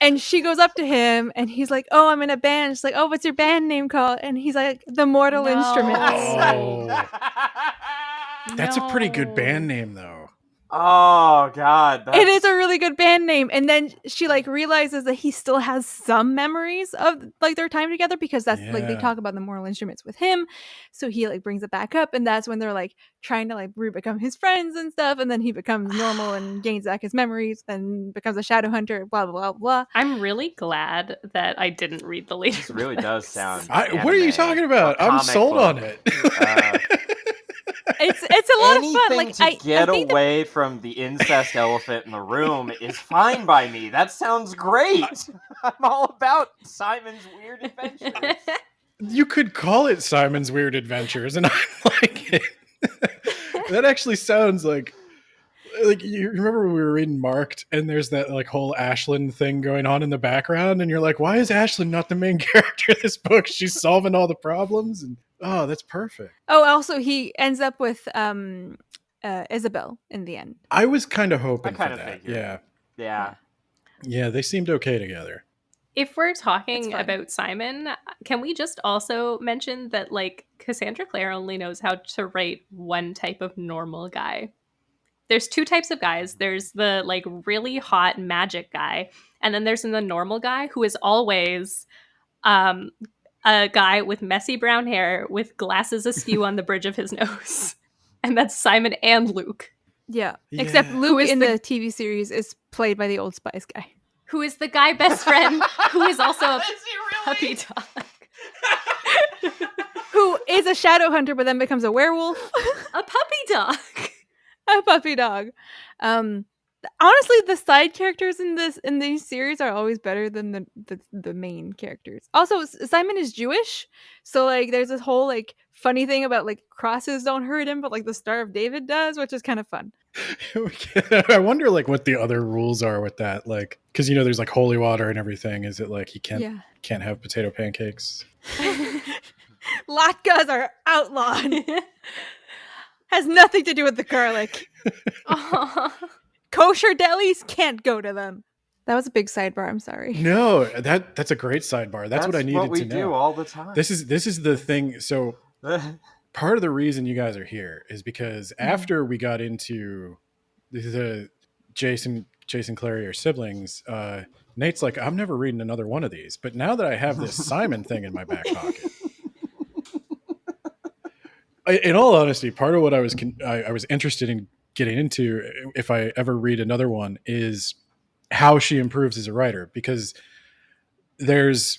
and she goes up to him, and he's like, "Oh, I'm in a band." She's like, "Oh, what's your band name called?" And he's like, "The Mortal No. Instruments." Oh. That's a pretty good band name, though. Oh god. It is a really good band name. And then she like realizes that he still has some memories of like their time together, because that's like they Yeah. talk about the Mortal Instruments with him. So he like brings it back up, and that's when they're like trying to like become his friends and stuff. And then he becomes normal and gains back his memories and becomes a shadow hunter, blah blah blah blah. I'm really glad that I didn't read the later. This really does books. sound. What are you anime talking or about? I'm comic sold book. on it. It's a lot of Anything fun. Like to I get think that- away from the incest elephant in the room is fine by me. That sounds great. I'm all about Simon's weird adventures. You could call it Simon's Weird Adventures, and I like it. That actually sounds like you remember when we were reading Marked, and there's that like whole Ashlyn thing going on in the background, and you're like, why is Ashlyn not the main character of this book? She's solving all the problems, and oh, that's perfect. Oh, also he ends up with Isabel in the end. I was kind of hoping I for kinda that. figured. Yeah. Yeah, they seemed okay together. If we're It's talking fun. about Simon, can we just also mention that like Cassandra Clare only knows how to write one type of normal guy? There's two types of guys. There's the like really hot magic guy, and then there's the normal guy who is always a guy with messy brown hair with glasses askew on the bridge of his nose. And that's Simon and Luke, Yeah. Yeah. Except Who Luke is in the- the TV series is played by the Old Spice guy. who is the guy best friend, who is also a Is he puppy really? dog. Who is a shadow hunter but then becomes a werewolf. A puppy dog. A puppy dog. Honestly, the side characters in these series are always better than the main characters. Also, Simon is Jewish, so like there's this whole like funny thing about like crosses don't hurt him, but like the Star of David does, which is kind of fun. I wonder like what the other rules are with that, like because there's like holy water and everything. Is it like he can't have potato pancakes? Latkes are outlawed. Has nothing to do with the garlic. Kosher delis can't go to them. That was a big sidebar. I'm sorry. No, that's a great sidebar. That's what I needed what we to know. do all the time. This is the thing. So part of the reason you guys are here is because after we got into the Jason Clary are siblings, Nate's like, I'm never reading another one of these. But now that I have this Simon thing in my back pocket, in all honesty, part of what I was interested in getting into, if I ever read another one, is how she improves as a writer, because there's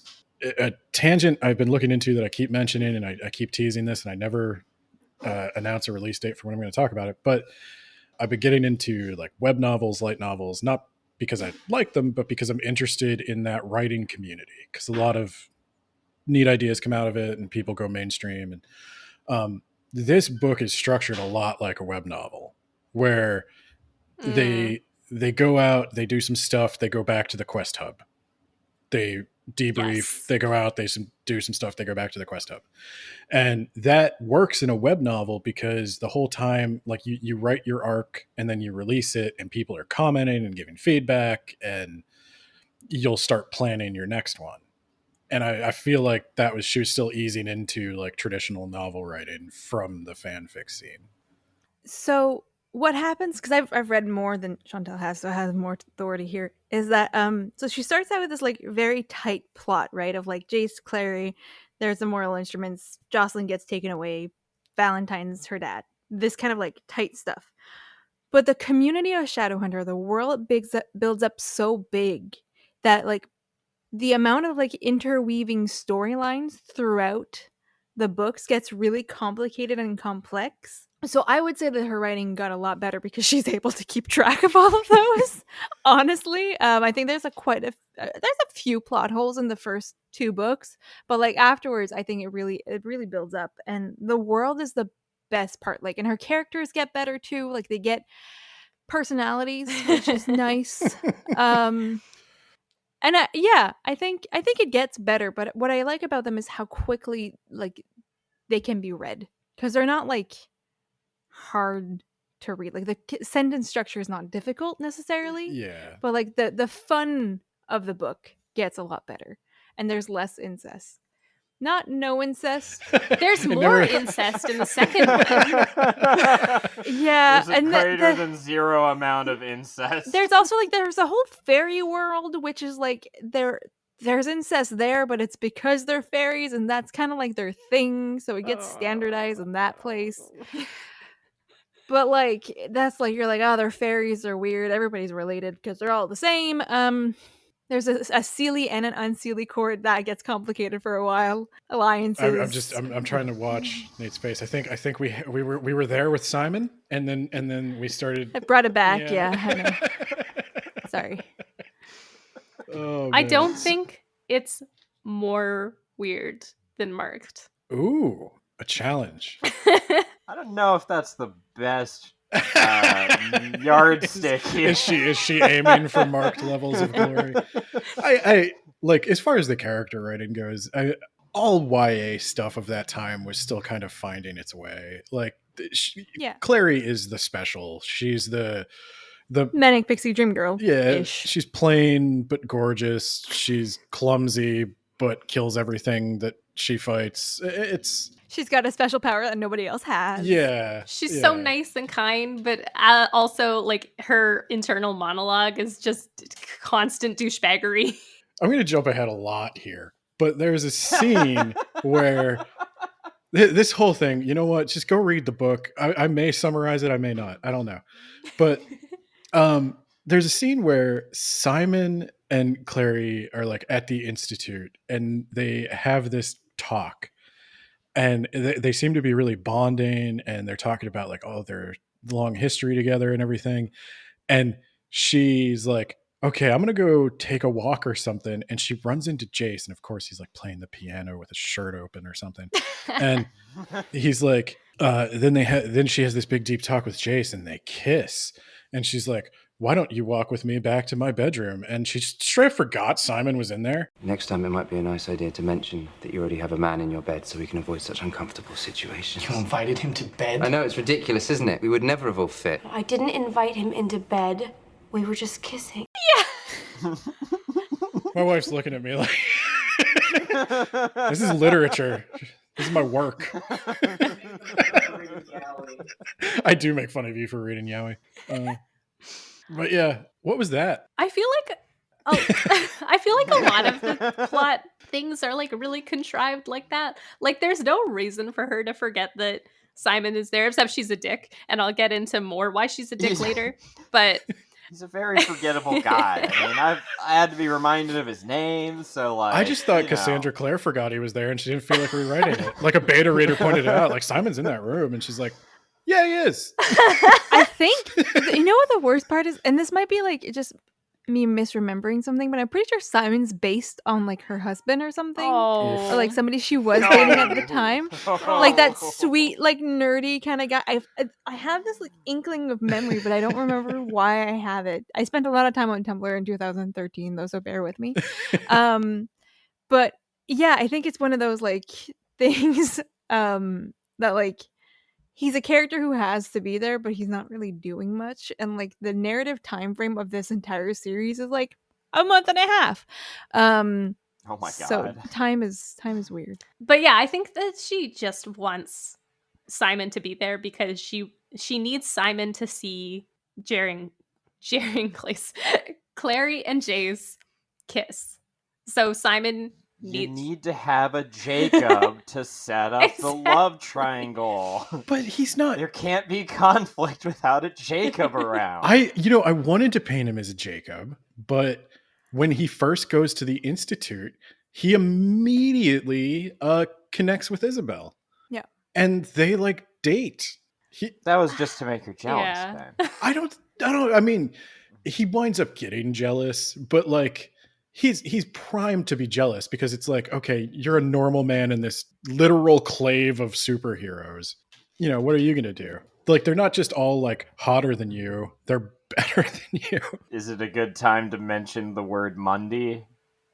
a tangent I've been looking into that I keep mentioning, and I keep teasing this, and I never announce a release date for when I'm going to talk about it. But I've been getting into like web novels, light novels, not because I like them, but because I'm interested in that writing community, because a lot of neat ideas come out of it and people go mainstream. And this book is structured a lot like a web novel, where they go out, they do some stuff, they go back to the quest hub, they debrief, Yes. they go out, do some stuff, they go back to the quest hub. And that works in a web novel because the whole time, like you write your arc and then you release it and people are commenting and giving feedback, and you'll start planning your next one. And I feel like she was still easing into like traditional novel writing from the fanfic scene. So what happens, because I've read more than Chantelle has, so I have more authority here, is that so she starts out with this like very tight plot, right, of like Jace, Clary, there's the mortal instruments, Jocelyn gets taken away, Valentine's her dad, this kind of like tight stuff. But the community of Shadowhunter, the world builds up so big that like the amount of like interweaving storylines throughout the books gets really complicated and complex. So I would say that her writing got a lot better because she's able to keep track of all of those. Honestly, I think there's there's a few plot holes in the first two books, but like afterwards, I think it really builds up, and the world is the best part. Like, and her characters get better too. Like they get personalities, which is nice. And I think it gets better, but what I like about them is how quickly like they can be read, because they're not like hard to read. Like the sentence structure is not difficult necessarily, Yeah. but like the fun of the book gets a lot better, and there's less incest. Not no incest. There's more incest in the second one. Yeah, There's a and greater than zero amount of incest. there's also like there's a whole fairy world, which is like there's incest there, but it's because they're fairies, and that's kind of like their thing, so it gets standardized in that place. But like that's like you're like, oh, they're fairies, they're weird, everybody's related because they're all the same. There's a Seelie and an Unseelie court that gets complicated for a while. Alliances. I'm trying to watch Nate's face. I think we were there with Simon, and then we started. I brought it back. Yeah, I know. Sorry. Oh, I man. don't think it's more weird than Marked. Ooh, a challenge. I don't know if that's the best yardstick here. Is she aiming for marked levels of glory? I like, as far as the character writing goes, all YA stuff of that time was still kind of finding its way. Like, Clary is the special. She's the Manic Pixie Dream Girl. Yeah, she's plain but gorgeous. She's clumsy but kills everything that she fights. She's got a special power that nobody else has. Yeah. She's so nice and kind, but also like her internal monologue is just constant douchebaggery. I'm going to jump ahead a lot here, but there's a scene where This whole thing, you know what? Just go read the book. I may summarize it, I may not. I don't know. But there's a scene where Simon and Clary are like at the Institute and they have this talk. And they seem to be really bonding, and they're talking about like all their long history together and everything. And she's like, okay, I'm gonna go take a walk or something. And she runs into Jace, and of course he's like playing the piano with his shirt open or something. And he's like, then she has this big deep talk with Jace, and they kiss. And she's like, why don't you walk with me back to my bedroom? And she just straight forgot Simon was in there. Next time, it might be a nice idea to mention that you already have a man in your bed so we can avoid such uncomfortable situations. You invited him to bed? I know, it's ridiculous, isn't it? We would never have all fit. I didn't invite him into bed. We were just kissing. My wife's looking at me like, this is literature. This is my work. I do make fun of you for reading Yaoi. But yeah, what was that? I feel like a lot of the plot things are like really contrived like that. Like there's no reason for her to forget that Simon is there, except she's a dick, and I'll get into more why she's a dick later. But he's a very forgettable guy. I mean, I had to be reminded of his name, so like I just thought Cassandra Clare forgot he was there, and she didn't feel like rewriting it. Like a beta reader pointed it out, like Simon's in that room, and she's like, "Yeah, he is." I think you know what the worst part is, and this might be like just me misremembering something, but I'm pretty sure Simon's based on like her husband or something, or like somebody she was dating at the time, like that sweet, like nerdy kind of guy. I have this like inkling of memory, but I don't remember why I have it. I spent a lot of time on Tumblr in 2013, though, so bear with me. But yeah, I think it's one of those like things that like. He's a character who has to be there, but he's not really doing much. And like the narrative time frame of this entire series is like a month and a half. Oh my god. So time is weird. But yeah, I think that she just wants Simon to be there because she needs Simon to see Clary and Jace kiss. So Simon you need to have a Jacob to set up the love triangle. But he's not. There can't be conflict without a Jacob around. I wanted to paint him as a Jacob, but when he first goes to the Institute, he immediately connects with Isabel. Yeah. And they like date. That was just to make her jealous, Yeah. Ben. I mean, he winds up getting jealous, but like he's primed to be jealous because it's like, okay, you're a normal man in this literal clave of superheroes. You know, what are you going to do? Like, they're not just all like hotter than you. They're better than you. Is it a good time to mention the word Monday?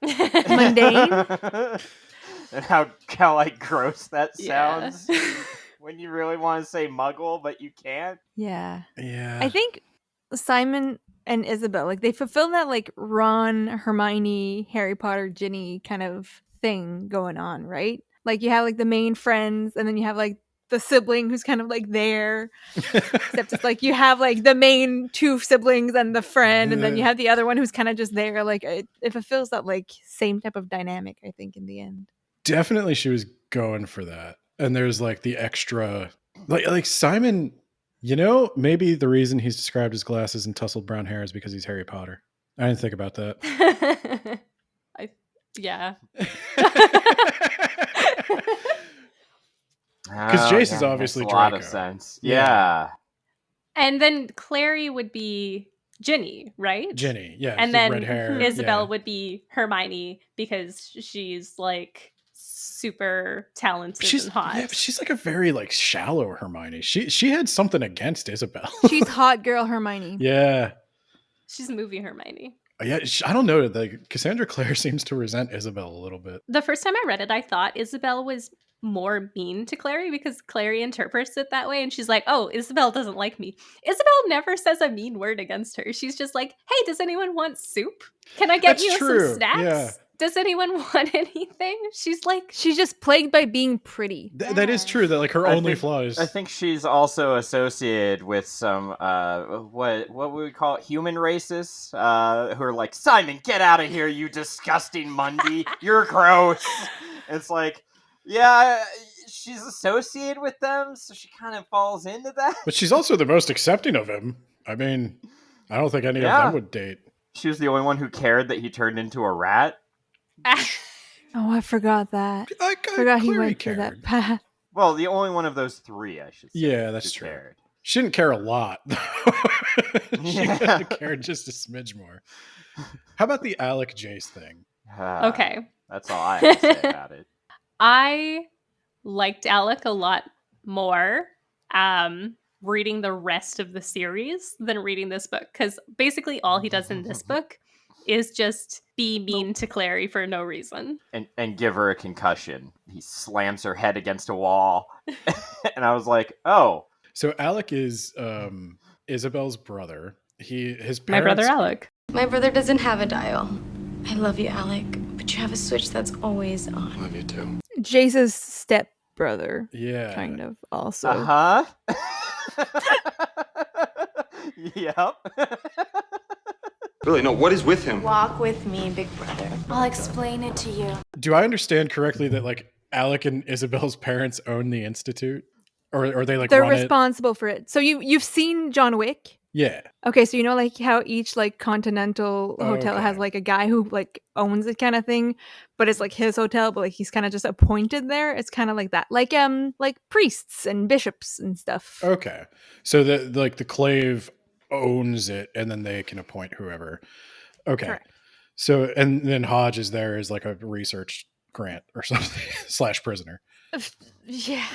Mundane? And how like gross that sounds when you really want to say muggle, but you can't. Yeah. Yeah. I think Simon and Isabel, like they fulfill that like Ron, Hermione, Harry Potter, Ginny kind of thing going on, right? Like you have like the main friends, and then you have like the sibling who's kind of like there. Except it's like you have like the main two siblings and the friend, and then you have the other one who's kind of just there. Like it fulfills that like same type of dynamic, I think, in the end. Definitely she was going for that. And there's like the extra like Simon. You know, maybe the reason he's described as glasses and tousled brown hair is because he's Harry Potter. I didn't think about that. Yeah. Because Jace is obviously makes a Draco. lot of sense. Yeah. And then Clary would be Ginny, right? Ginny, yeah. And then red hair. Isabel would be Hermione because she's like super talented and hot. Yeah, but she's like a very like shallow Hermione. She had something against Isabel. She's hot girl Hermione. Yeah. She's movie Hermione. Yeah, I don't know. Like Cassandra Clare seems to resent Isabel a little bit. The first time I read it, I thought Isabel was more mean to Clary because Clary interprets it that way, and she's like, "Oh, Isabel doesn't like me." Isabel never says a mean word against her. She's just like, "Hey, does anyone want soup? Can I get you some snacks? Yeah. Does anyone want anything?" She's just plagued by being pretty. That is true. That like her only flaw is. I think she's also associated with some what would we call it? Human racists who are like, Simon, get out of here, you disgusting Mundy. You're gross. It's like, yeah, she's associated with them, so she kind of falls into that. But she's also the most accepting of him. I mean, I don't think any of them would date. She was the only one who cared that he turned into a rat. Oh, I forgot that. I Forgot he went through that path. Well, the only one of those three, I should say. Yeah, that's who true. cared. She didn't care a lot. She Yeah. cared just a smidge more. How about the Alec Jace thing? Okay. That's all I have to say about it. I liked Alec a lot more reading the rest of the series than reading this book, because basically all he does in this book is just be mean to Clary for no reason. And give her a concussion. He slams her head against a wall. And I was like, oh. So Alec is Isabel's brother. His parents... My brother Alec. My brother doesn't have a dial. I love you, Alec, but you have a switch that's always on. Love you too. Jace's stepbrother. Yeah. Kind of also. Uh-huh. Yep. Really, no, what is with him? Walk with me, big brother. I'll explain it to you. Do I understand correctly that like Alec and Isabel's parents own the Institute? Or they like They're run responsible for it. So you've seen John Wick? Yeah. Okay, so you know like how each like continental hotel has like a guy who like owns it kind of thing, but it's like his hotel, but like he's kind of just appointed there. It's kind of like that. Like priests and bishops and stuff. Okay. So the clave owns it and then they can appoint whoever. Okay. Correct. So and then Hodge is there as like a research grant or something / prisoner. Yeah.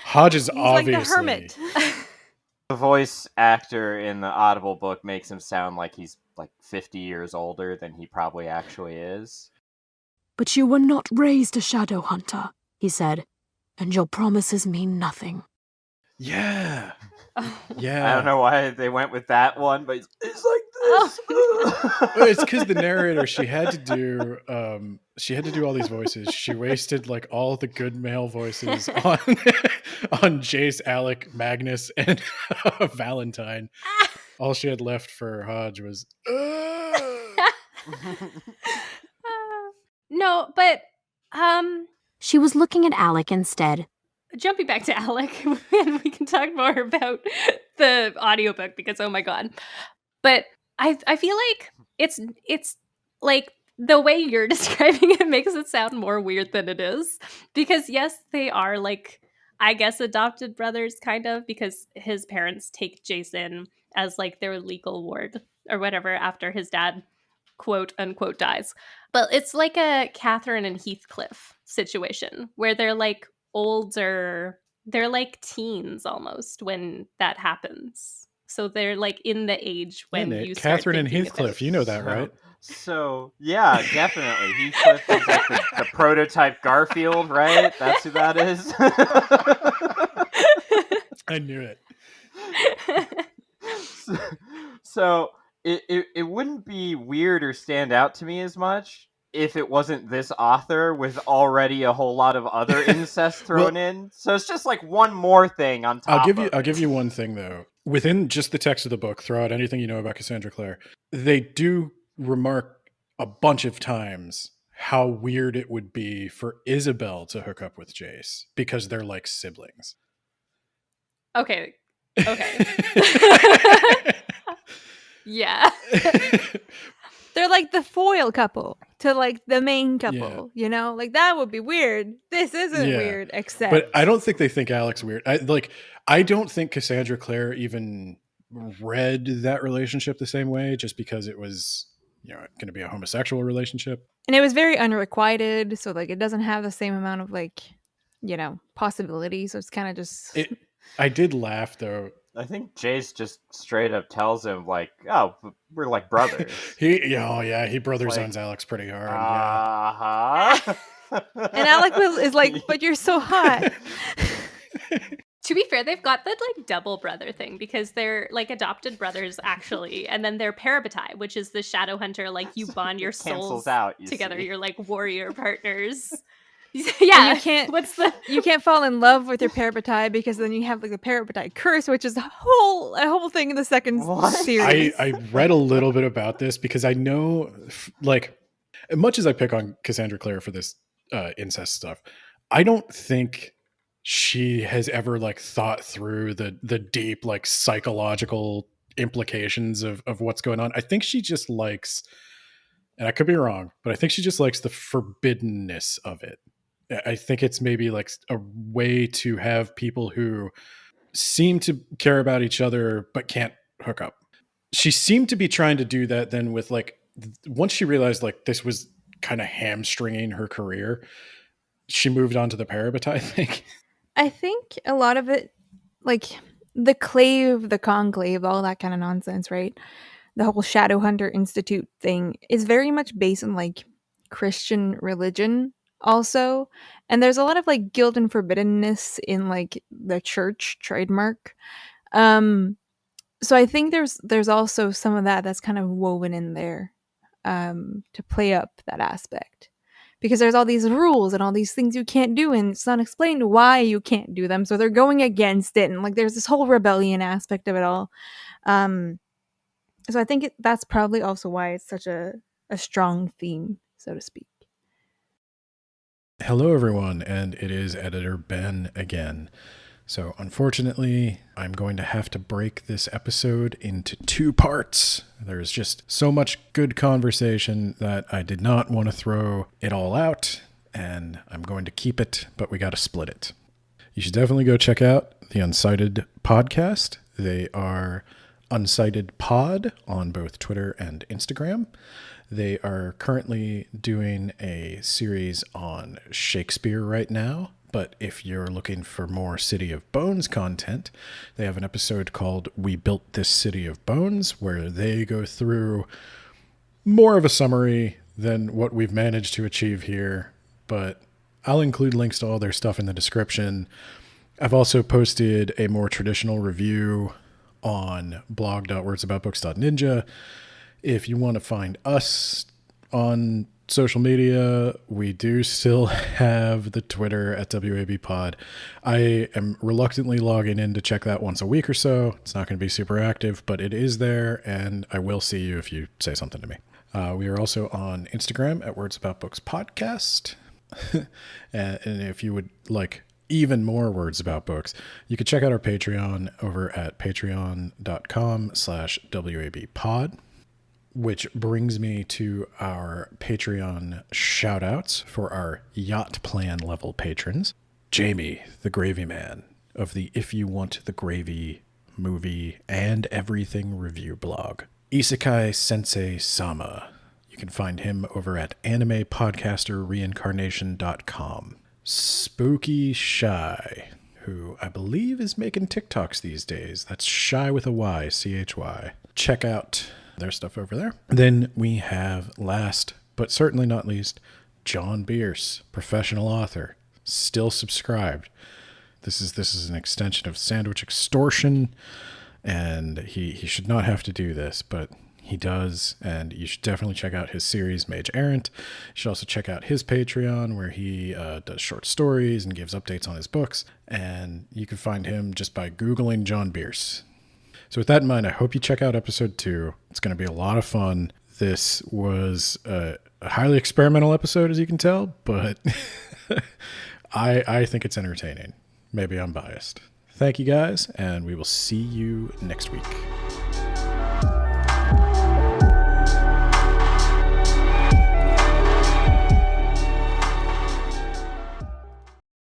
Hodge is He's obviously like the hermit. The voice actor in the Audible book makes him sound like he's like 50 years older than he probably actually is. But you were not raised a shadow hunter, he said, and your promises mean nothing. Yeah. Yeah. I don't know why they went with that one, but it's like this. Well, it's because the narrator she had to do all these voices. She wasted like all the good male voices on Jace, Alec, Magnus, and Valentine. All she had left for Hodge was No, but She was looking at Alec instead. jumping back to Alec, and we can talk more about the audiobook because oh my god. But I feel like it's like the way you're describing it makes it sound more weird than it is. Because yes, they are like, I guess, adopted brothers kind of, because his parents take Jason as like their legal ward or whatever after his dad quote unquote dies. But it's like a Catherine and Heathcliff situation where they're like older, they're like teens almost when that happens. So they're like in the age when you start Catherine and thinking Heathcliff, about- you know that, right? So yeah, definitely. Heathcliff is like the prototype Garfield, right? That's who that is. I knew it. So it wouldn't be weird or stand out to me as much if it wasn't this author with already a whole lot of other incest thrown in. So it's just like one more thing on top. I'll give you one thing though. Within just the text of the book, throw out anything you know about Cassandra Clare. They do remark a bunch of times how weird it would be for Isabel to hook up with Jace because they're like siblings. Okay. Yeah. They're like the foil couple to like the main couple, you know? Like that would be weird. This isn't weird, except But I don't think they think Alec's weird. I don't think Cassandra Clare even read that relationship the same way just because it was, going to be a homosexual relationship. and it was very unrequited, so like it doesn't have the same amount of like, possibility. So it's kind of just I did laugh though. I think Jace just straight up tells him like, "Oh, we're like brothers." He brother zones Alex pretty hard. and Alec is like, but you're so hot. To be fair, they've got that like double brother thing because they're like adopted brothers actually, and then they're parabatai, which is the shadow hunter. Like you bond your souls out together. see. You're like warrior partners. Yeah, you can't fall in love with your parabatai because then you have like the parabatai curse, which is a whole thing in the second series. I read a little bit about this because I know, like, as much as I pick on Cassandra Clare for this incest stuff, I don't think she has ever like thought through the deep like psychological implications of what's going on. I think she just likes, and I could be wrong, but I think she just likes the forbiddenness of it. I think it's maybe like a way to have people who seem to care about each other but can't hook up. She seemed to be trying to do that then with like once she realized like this was kind of hamstringing her career, she moved on to the parabatai thing. I think a lot of it, like the clave, the conclave, all that kind of nonsense, right? The whole Shadowhunter Institute thing is very much based on like Christian religion also. And there's a lot of like guilt and forbiddenness in like the church trademark. Um so I think there's also some of that that's kind of woven in there to play up that aspect. Because there's all these rules and all these things you can't do, and it's not explained why you can't do them. So they're going against it, and like there's this whole rebellion aspect of it all. So I think that's probably also why it's such a strong theme, so to speak. Hello, everyone, and it is editor Ben again. So unfortunately, I'm going to have to break this episode into 2 parts. There's just so much good conversation that I did not want to throw it all out, and I'm going to keep it, but we got to split it. You should definitely go check out the Uncited podcast. They are Uncited Pod on both Twitter and Instagram. They are currently doing a series on Shakespeare right now. But if you're looking for more City of Bones content, they have an episode called We Built This City of Bones, where they go through more of a summary than what we've managed to achieve here. But I'll include links to all their stuff in the description. I've also posted a more traditional review on blog.wordsaboutbooks.ninja. If you want to find us on social media, we do still have the Twitter at WABpod. I am reluctantly logging in to check that once a week or so. It's not going to be super active, but it is there, and I will see you if you say something to me. We are also on Instagram at Words About Books Podcast. And if you would like even more words about books, you could check out our Patreon over at patreon.com/WABpod. Which brings me to our Patreon shout-outs for our Yacht Plan level patrons. Jamie, the Gravy Man, of the If You Want the Gravy movie and everything review blog. Isekai Sensei Sama. You can find him over at animepodcasterreincarnation.com. Spooky Shy, who I believe is making TikToks these days. That's Shy with a Y, C-H-Y. Check out their stuff over there. Then we have, last but certainly not least, John Bierce, professional author, still subscribed. This is an extension of Sandwich Extortion, and he should not have to do this, but he does, and you should definitely check out his series Mage Errant. You should also check out his Patreon, where he does short stories and gives updates on his books, and you can find him just by Googling John Bierce. So with that in mind, I hope you check out episode 2. It's going to be a lot of fun. This was a highly experimental episode, as you can tell, but I think it's entertaining. Maybe I'm biased. Thank you guys, and we will see you next week.